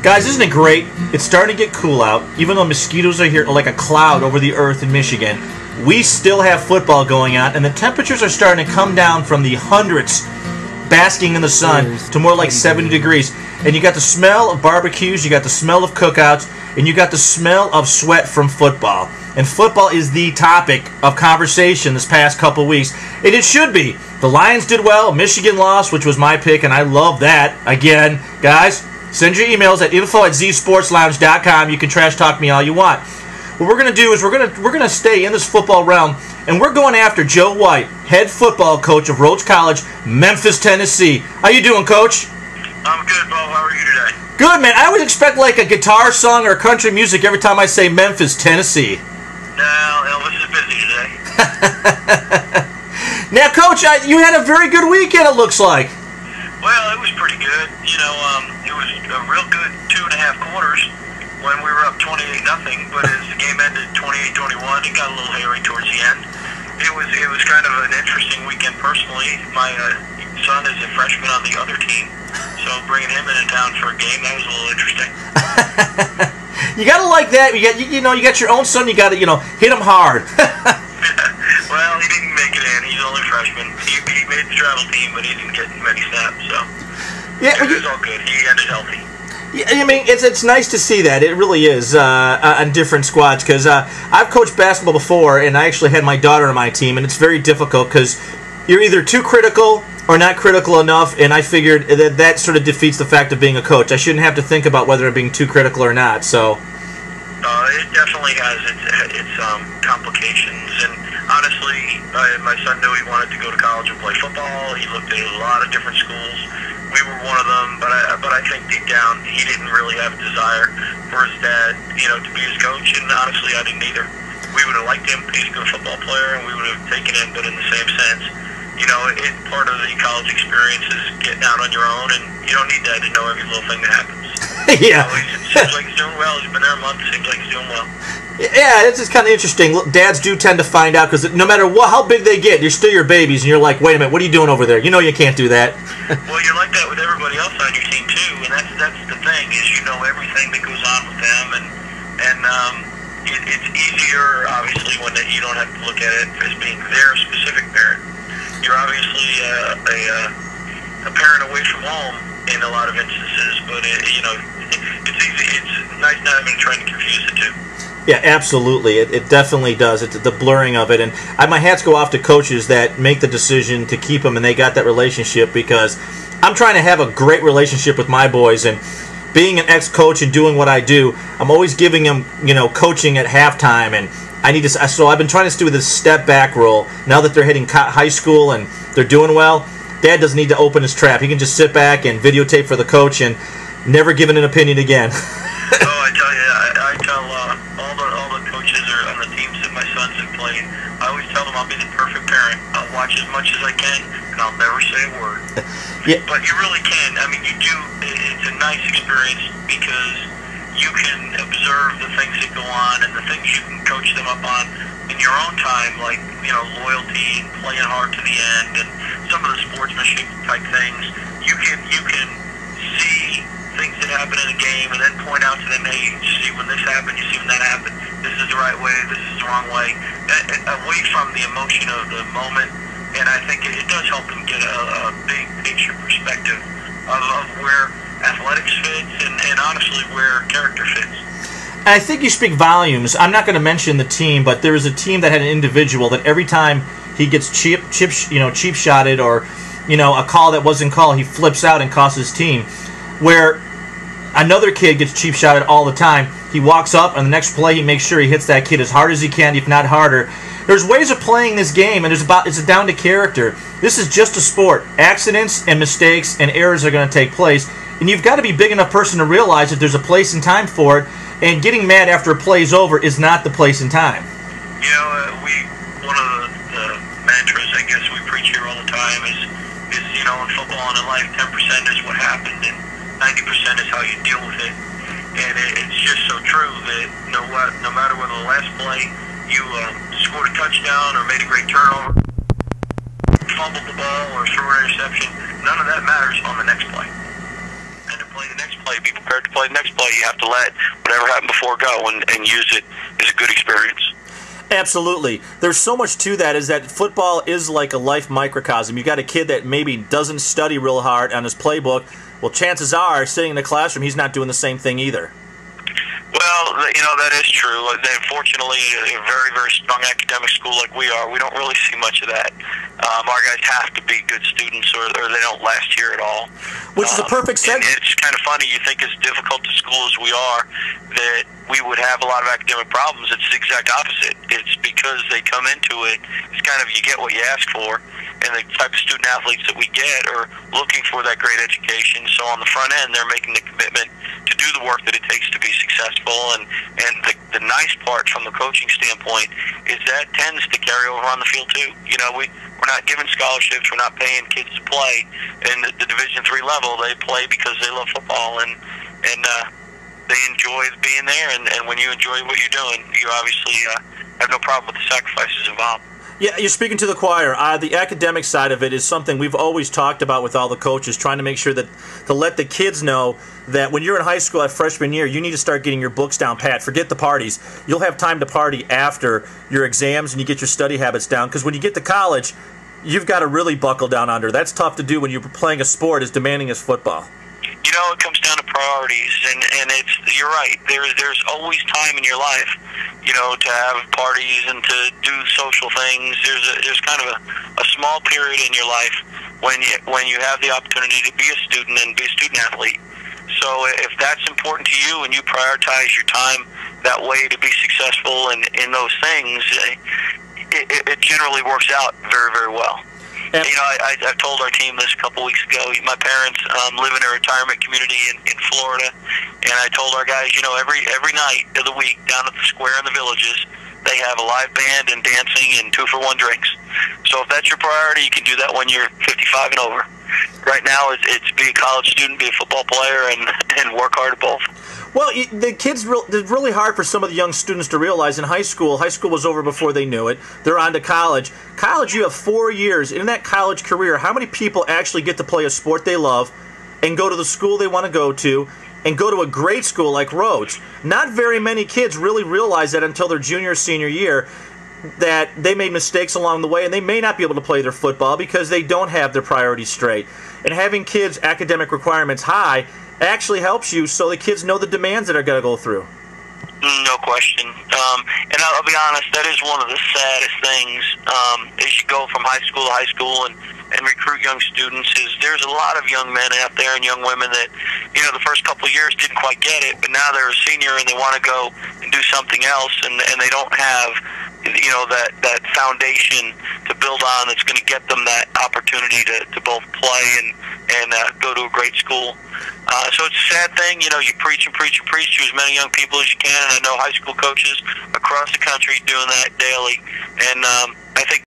Guys, isn't it great? It's starting to get cool out. Even though mosquitoes are here like a cloud over the earth in Michigan, we still have football going on, and the temperatures are starting to come down from the hundreds, basking in the sun, to more like 70 degrees. And you got the smell of barbecues, you got the smell of cookouts, and you got the smell of sweat from football. And football is the topic of conversation this past couple weeks. And it should be. The Lions did well, Michigan lost, which was my pick, and I love that. Again, guys, send your emails at info@zsportslounge.com. You can trash talk me all you want. What we're going to do is we're going to stay in this football realm, and we're going after Joe White, head football coach of Rhodes College, Memphis, Tennessee. How you doing, Coach? I'm good, Bo. How are you today? Good, man. I always expect like a guitar song or country music every time I say Memphis, Tennessee. No, Elvis is busy today. Now, Coach, you had a very good weekend, it looks like. Well, it was pretty good. You know, it was a real good 2.5 quarters when we were up 28-0. But as the game ended 28-21, it got a little hairy towards the end. It was kind of an interesting weekend personally. My son is a freshman on the other team, so bringing him into town for a game, that was a little interesting. You gotta like that. You got your own son. You gotta hit him hard. Well, he didn't make it in. He's only a freshman. He made the travel team, but he didn't get many snaps. So yeah, it was all good. He ended healthy. Yeah, I mean, it's nice to see that. It really is on different squads, because I've coached basketball before, and I actually had my daughter on my team, and it's very difficult because you're either too critical or not critical enough, and I figured that sort of defeats the fact of being a coach. I shouldn't have to think about whether I'm being too critical or not. So it definitely has its complications, and honestly, my son knew he wanted to go to college and play football. He looked at a lot of different schools. We were one of them, but I think deep down he didn't really have a desire for his dad, to be his coach, and honestly, I didn't either. We would have liked him. He's a good football player, and we would have taken him, but in the same sense, part of the college experience is getting out on your own, and you don't need dad to know every little thing that happens. Yeah. It seems like he's doing well. He's been there a month. It seems like he's doing well. Yeah, it's just kind of interesting. Dads do tend to find out, because no matter how big they get, you're still your babies, and you're like, wait a minute, what are you doing over there? You can't do that. Well, you're like that with everybody else on your team too, and that's the thing, is everything that goes on with them, and it's easier obviously when you don't have to look at it as being their specific parent. You're obviously a parent away from home in a lot of instances, but it's easy. It's nice not having to try to confuse the two. Yeah, absolutely. It definitely does. It's the blurring of it, and my hats go off to coaches that make the decision to keep them, and they got that relationship, because I'm trying to have a great relationship with my boys, and being an ex-coach and doing what I do, I'm always giving them, coaching at halftime, and so I've been trying to do this step back rule. Now that they're hitting high school and they're doing well, Dad doesn't need to open his trap. He can just sit back and videotape for the coach and never give an opinion again. I tell you, I tell all the coaches or on the teams that my sons have played, I always tell them I'll be the perfect parent. I'll watch as much as I can, and I'll never say a word. Yeah. But you really can. I mean, you do. It's a nice experience because you can observe the things that go on and the things you can coach them up on in your own time, like loyalty and playing hard to the end, and some of the sportsmanship type things. You can see things that happen in a game and then point out to them, hey, you see when this happened, you see when that happened, this is the right way, this is the wrong way, away from the emotion of the moment. And I think it does help them get a big picture perspective of where athletics fits and honestly where character fits. I think you speak volumes. I'm not going to mention the team, but there was a team that had an individual that every time he gets cheap shotted, or a call that wasn't called, he flips out and costs his team. Where another kid gets cheap shotted all the time, he walks up and the next play he makes sure he hits that kid as hard as he can, if not harder. There's ways of playing this game, and it's down to character. This is just a sport. Accidents and mistakes and errors are going to take place, and you've got to be big enough person to realize that there's a place and time for it. And getting mad after a play is over is not the place and time. One of the mantras I guess we preach here all the time is in football and in life, 10% is what happened and 90% is how you deal with it. And it's just so true that no matter whether the last play you scored a touchdown or made a great turnover, fumbled the ball or threw an interception, none of that matters on the next play. And to play the next play play, be prepared to play the next play. You have to let whatever happened before go and use it as a good experience. Absolutely. There's so much to that, is that football is like a life microcosm. You got a kid that maybe doesn't study real hard on his playbook. Well, chances are, sitting in the classroom, he's not doing the same thing either. Well, that is true. Fortunately, a very, very strong academic school like we are, we don't really see much of that. Our guys have to be good students or they don't last here at all. Which is a perfect segue. It's kind of funny. You think as difficult a school as we are that we would have a lot of academic problems. It's the exact opposite. It's because they come into it, it's kind of you get what you ask for. And the type of student athletes that we get are looking for that great education. So on the front end, they're making the commitment to do the work that it takes to be successful. And the nice part from the coaching standpoint is that tends to carry over on the field too. We're not giving scholarships. We're not paying kids to play. And the Division III level, they play because they love football and they enjoy being there. And when you enjoy what you're doing, you obviously have no problem with the sacrifices involved. Yeah, you're speaking to the choir. The academic side of it is something we've always talked about with all the coaches, trying to make sure that to let the kids know that when you're in high school at freshman year, you need to start getting your books down pat. Forget the parties. You'll have time to party after your exams and you get your study habits down, because when you get to college, you've got to really buckle down under. That's tough to do when you're playing a sport as demanding as football. It comes down to priorities, and you're right. There's always time in your life, to have parties and to do social things. There's kind of a small period in your life when you have the opportunity to be a student and be a student athlete. So if that's important to you and you prioritize your time that way to be successful in those things, it generally works out very, very well. I told our team this a couple weeks ago. My parents live in a retirement community in Florida, and I told our guys, every night of the week down at the square in the villages, they have a live band and dancing and 2-for-1 drinks. So if that's your priority, you can do that when you're 55 and over. Right now, it's be a college student, be a football player, and work hard at both. Well, the kids, it's really hard for some of the young students to realize in high school was over before they knew it. They're on to college. College, you have 4 years. In that college career, how many people actually get to play a sport they love and go to the school they want to go to and go to a great school like Rhodes? Not very many kids really realize that until their junior or senior year, that they made mistakes along the way and they may not be able to play their football because they don't have their priorities straight. And having kids' academic requirements high actually helps you so the kids know the demands that are going to go through. No question. And I'll be honest, that is one of the saddest things as you go from high school and recruit young students. Is there's a lot of young men out there and young women that, the first couple of years didn't quite get it, but now they're a senior and they want to go and do something else, and they don't have that foundation to build on that's going to get them that opportunity to both play and go to a great school. So it's a sad thing. You preach and preach and preach to as many young people as you can, and I know high school coaches across the country doing that daily. And I think